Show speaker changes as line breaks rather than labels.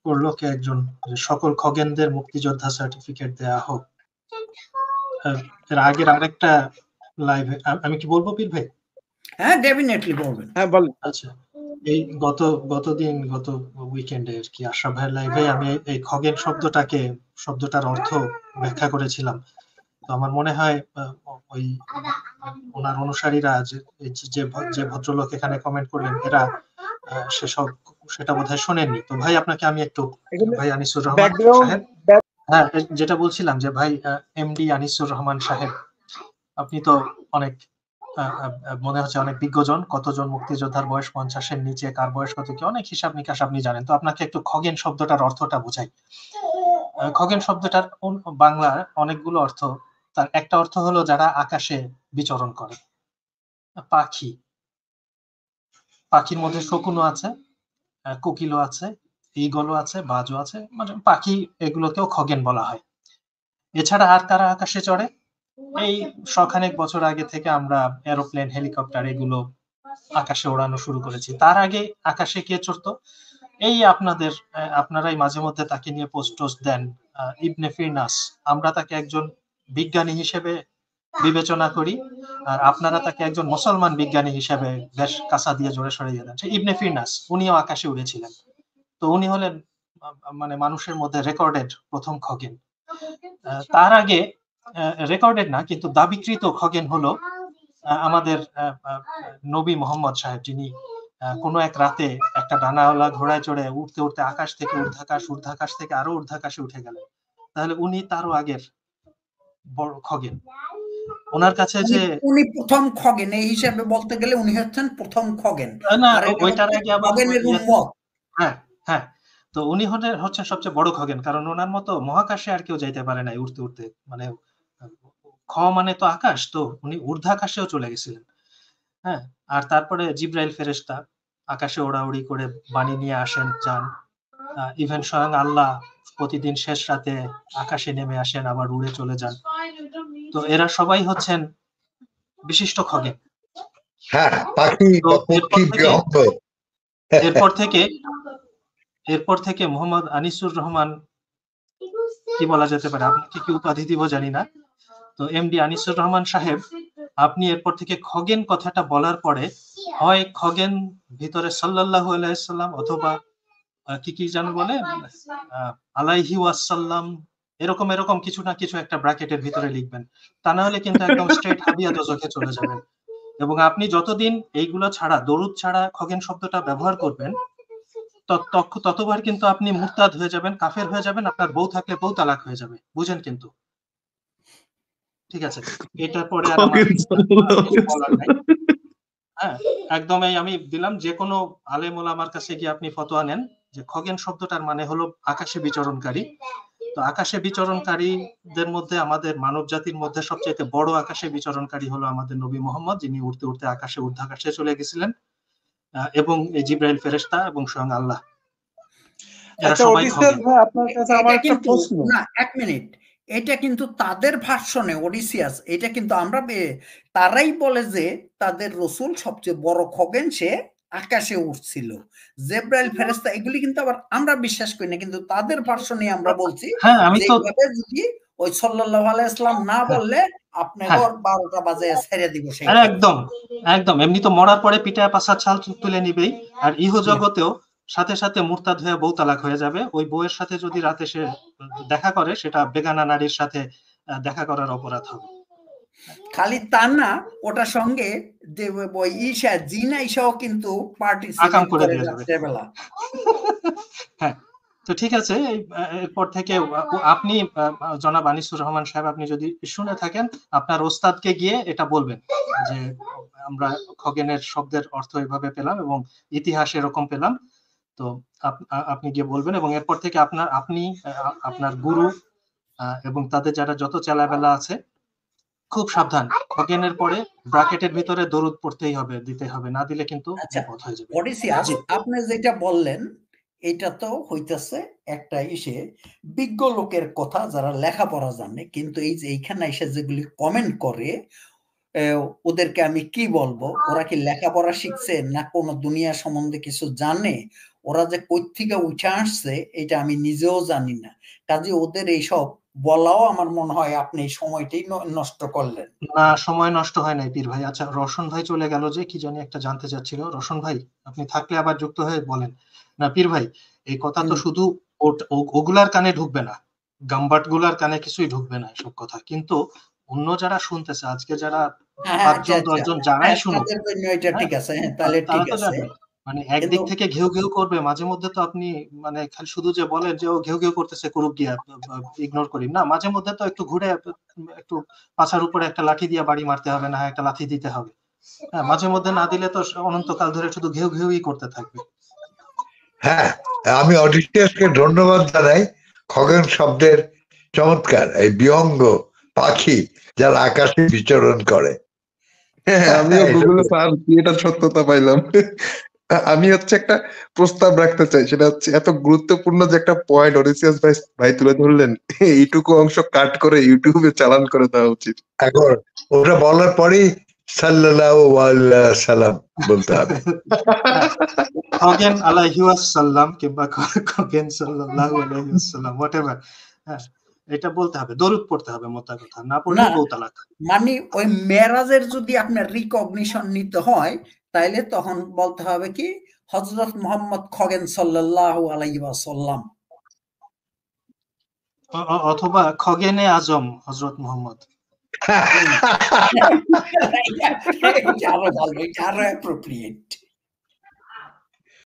করলো কে একজন, সকল খগেনদের মুক্তিযোদ্ধা সার্টিফিকেট দেয়া হোক। এর আগের আরেকটা লাইভে আমি কি বলবো পীর ভাই?
হ্যাঁ, ডেফিনেটলি বলবেন।
হ্যাঁ বলেন। আচ্ছা, এই গত উইকেন্ডে আর কি আশরাফ ভাইয়ের লাইভে আমি এই খগেন শব্দটার অর্থ ব্যাখ্যা করেছিলাম। তো আমার মনে হয় ওই ওনার অনুসারীরা যে ভদ্রলোক এখানে কমেন্ট করলেন এরা সেটা বোধহয় শোনেননি। তো ভাই আপনাকে আমি একটু, ভাই আনিসুর রহমান সাহেব, হ্যাঁ যেটা বলছিলাম যে ভাই এমডি আনিসুর রহমান সাহেব, আপনি তো অনেক মনে হচ্ছে অনেক বিজ্ঞজন, কতজন মুক্তিযোদ্ধার বয়স 50-এর নিচে, কার বয়স কত কি অনেক হিসাব নিকাশ আপনি জানেন। তো আপনাকে একটু খগেন শব্দটার অর্থটা বুঝাই। খগেন শব্দটার বাংলা অনেকগুলো অর্থ। তার একটা অর্থ হলো যারা আকাশে বিচরণ করে, পাখি। পাখির মধ্যে শকুনও আছে, কোকিলও আছে, ঈগলও আছে, বাজও আছে, মানে পাখি, এগুলোকেও খগেন বলা হয়। এছাড়া আর কারা আকাশে চড়ে? এই শখানেক বছর আগে থেকে আমরা এরোপ্লেন, হেলিকপ্টার এগুলো আকাশে ওড়ানো শুরু করেছি। তার আগে আকাশে কে চড়তো? এই আপনারাই মাঝে মধ্যে তাকে নিয়ে পোস্ট টোস্ট দেন, ইবনে ফিরনাস। আমরা তাকে একজন বিজ্ঞানী হিসেবে বিবেচনা করি, আর আপনারা তাকে একজন মুসলমান বিজ্ঞানী হিসেবে বেশ কাঁচা দিয়ে জোরে সরিয়ে দেন। ইবনে ফিরনাস উনিও আকাশে উড়েছিলেন। তো উনি হলেন মানে মানুষের মধ্যে রেকর্ডেড প্রথম খগেন। তার আগে রেকর্ডেড না কিন্তু দাবিকৃত খগেন হলো আমাদের নবী মোহাম্মদ সাহেব, যিনি কোনো এক রাতে একটা ডানাওয়ালা ঘোড়ায় চড়ে উঠতে উঠতে আকাশ থেকে ঊর্ধ্বাকাশ থেকে আরো ঊর্ধ্বাকাশে উঠে গেলেন। তাহলে উনি তারও আগের বড় খগেন। ওনার কাছে যে
উনি প্রথম খগেন এই হিসাবে বলতে গেলে উনি হচ্ছেন প্রথম খগেন।
না, ওইটার আগে আবার
খগেনের উম্মত।
হ্যাঁ হ্যাঁ, তো উনি হচ্ছেন সবচেয়ে বড় খগেন, কারণ ওনার মতো মহাকাশে আর কেউ যাইতে পারে নাই উঠতে উঠতে। মানে খ মানে তো আকাশ, তো উনি ঊর্ধ্বাকাশেও চলে গেছিলেন। হ্যাঁ, আর তারপরে জিব্রাইল ফেরেশতা আকাশে ওড়াউড়ি করে বাণী নিয়ে আসেন, যান। ইভেন স্বয়ং আল্লাহ প্রতিদিন শেষ রাতে আকাশে নেমে আসেন, আবার উড়ে চলে যান। তো এরা সবাই হচ্ছেন বিশিষ্ট খগেন।
হ্যাঁ, পাখি বা পক্ষী বৃহৎ।
এরপর থেকে মোহাম্মদ আনিসুর রহমান কি বলা যেতে পারে, আপনাকে কি উপাধি দিব জানি না। তো এমডি আনিসুর রহমান সাহেব, আপনি এরপর থেকে খগেন কথাটা বলার পরে হয় খগেন ভিতরে সাল্লাল্লাহু আলাইহি সাল্লাম অথবা কি যেন বলে আলাইহি ওয়াসাল্লাম, এরকম কিছু না কিছু একটা ব্র্যাকেটের ভিতরে লিখবেন। তা না হলে কিন্তু একদম স্ট্রেট হাবিয়া দোজখে চলে যাবেন। এবং আপনি যতদিন এইগুলো ছাড়া, দরুদ ছাড়া খগেন শব্দটা ব্যবহার করবেন, ততবার কিন্তু আপনি মুরতাদ হয়ে যাবেন, কাফের হয়ে যাবেন, আপনার বউ থাকলে বউ তালাক হয়ে যাবে। বুঝেন কিন্তু? ঠিক আছে, এটার পরে আর আমার কিছু বলার নাই। হ্যাঁ, একদমই আমি দিলাম, যে কোনো আলেম ওলামার কাছে গিয়ে আপনি ফতোয়া নেন যে খগেন শব্দটার মানে হলো আকাশে বিচরণকারী। তো আকাশে বিচরণকারীদের মধ্যে আমাদের মানব জাতির মধ্যে সবচেয়ে বড় আকাশে বিচরণকারী হলো আমাদের নবী মোহাম্মদ, যিনি উঠতে উঠতে আকাশে ঊর্ধ্বাকাশে চলে গেছিলেন, এবং এই জিব্রাইল ফেরেশতা এবং স্বয়ং আল্লাহ, এরা সবাই খগেন।
আপনার কাছে আমার একটা প্রশ্ন।
না, এক মিনিট, এটা কিন্তু তাদের ভার্সনে ওডিসিয়াস, এটা কিন্তু আমরা তারাই বলে যে তাদের রসুল সবচেয়ে বড় খগেন, সে আকাশে উঠছিল, জেব্রাইল ফেরেশতা, এগুলি কিন্তু আবার আমরা বিশ্বাস করি না, কিন্তু তাদের ভার্সনে আমরা বলছি।
হ্যাঁ, আমি তো
যদি ওই সাল্লাল্লাহু আলাইহি সাল্লাম না বললে আপনার 12টা বাজে ছেড়ে দিব। সেই
একদম এমনি তো মরার পরে পিঠায় পাশা ছাল তুলে নিবেই, আর ইহ জগতেও সাথে সাথে মুরতাদ হয়ে বউ তালাক হয়ে যাবে। ওই বউয়ের সাথে যদি রাতে সে দেখা করে, সেটা বেগানা নারীর সাথে দেখা করার অপরাধ হবে।
খালি তা না, ওটার সঙ্গে যে ঈশা জিনা ঈশাও কিন্তু
আকাম করে দিয়ে যাবে। হ্যাঁ, তো ঠিক আছে, এরপর থেকে আপনি জনাব আনিসুর রহমান সাহেব, আপনি যদি শুনে থাকেন, আপনার ওস্তাদকে গিয়ে এটা বলবেন যে আমরা খগেনের শব্দের অর্থ এভাবে পেলাম এবং ইতিহাস এরকম পেলাম। তো আপনি গিয়ে বলবেন, এবং এরপর থেকে আপনি আপনার গুরু এবং তাদের যারা যত চেলাবেলা আছে, খুব সাবধান, খগেনের পরে ব্র্যাকেটের ভিতরে দরুদ পড়তেই হবে, দিতে হবে, না দিলে কিন্তু বিপদ হয়ে যাবে।
আপনি যেটা বললেন এটা তো হইতেছে একটা বিজ্ঞ লোকের কথা, যারা লেখাপড়া জানে, কিন্তু এই যে এইখানে এসে যেগুলি কমেন্ট করে, ওদেরকে আমি কি বলবো, ওরা কি লেখাপড়া শিখছে না কোনো দুনিয়া সম্বন্ধে কিছু জানে, ওরা যে কই থেকে উঠে আসছে এটা আমি নিজেও জানি না। কাজে ওদের এইসব বলাও আমার মনে হয় আপনি এই সময়টাই নষ্ট করলেন।
না, সময় নষ্ট হয় নাই পীর ভাই। আচ্ছা, রওশন ভাই চলে গেল যে, কি জানি একটা জানতে চাচ্ছিল। রওশন ভাই, আপনি থাকলে আবার যুক্ত হয়ে বলেন। না পীর ভাই, এই কথা তো শুধু ওগুলার কানে ঢুকবে না, গাম্বাট গুলার কানে কিছুই ঢুকবে না এসব কথা, কিন্তু অন্য যারা শুনতেছে, আজকে যারা 5 জন 10 জন যারাই শুনুক,
ঠিক আছে, তাহলে ঠিক আছে,
মানে একদিক থেকে ঘেউ ঘেউ করবে, মাঝে মধ্যে তো আপনি মানে খালি শুধু যে বলেন যে ও ঘেউ ঘেউ করতেছে করুক গিয়া, ইগনোর করি না, মাঝে মধ্যে তো একটু ঘুরে একটু পাছার উপরে একটা লাঠি দিয়ে বাড়ি মারতে হবে, না একটা লাঠি দিতে হবে। হ্যাঁ, মাঝে মধ্যে না দিলে তো অনন্তকাল ধরে শুধু ঘেউ ঘেউই করতে থাকবে।
হ্যাঁ, আমি অডিশিয়াসকে ধন্যবাদ জানাই। খগেন শব্দের চমৎকার, এই বিহঙ্গ পাখি যারা আকাশে বিচরণ করে।
আমিও গুগলে সার্চ দিয়ে এটা সত্যতা পাইলাম। আমি হচ্ছে একটা প্রস্তাব রাখতে চাই, সেটা হচ্ছে এত গুরুত্বপূর্ণ যে একটা পয়েন্ট অডিসিয়াস ভাই তুলে ধরলেন, এইটুকু অংশ কাট করে ইউটিউবে চালান করে দেওয়া উচিত।
এখন ওটা বলার পরেই সাল্লাল্লাহু আলাইহি সাল্লাম বলতে হবে।
খগেন আলাইহি ওয়াসাল্লাম কিংবা খগেন সাল্লাল্লাহু আলাইহি ওয়াসাল্লাম, হোয়াটএভার, হ্যাঁ এটা বলতে হবে, দরুদ পড়তে হবে, মোটা কথা, না পড়লে বউ তালাক।
মানে ওই মেরাজের যদি আপনার রিকগনিশন নিতে হয় তাইলে তখন বলতে হবে কি হযরত মুহাম্মদ খগেন সাল্লাল্লাহু আলাইহি ওয়াসাল্লাম,
অথবা খগেনে আজম হযরত মুহাম্মদ।
আরো ভালো, আরো অ্যাপ্রোপ্রিয়েট।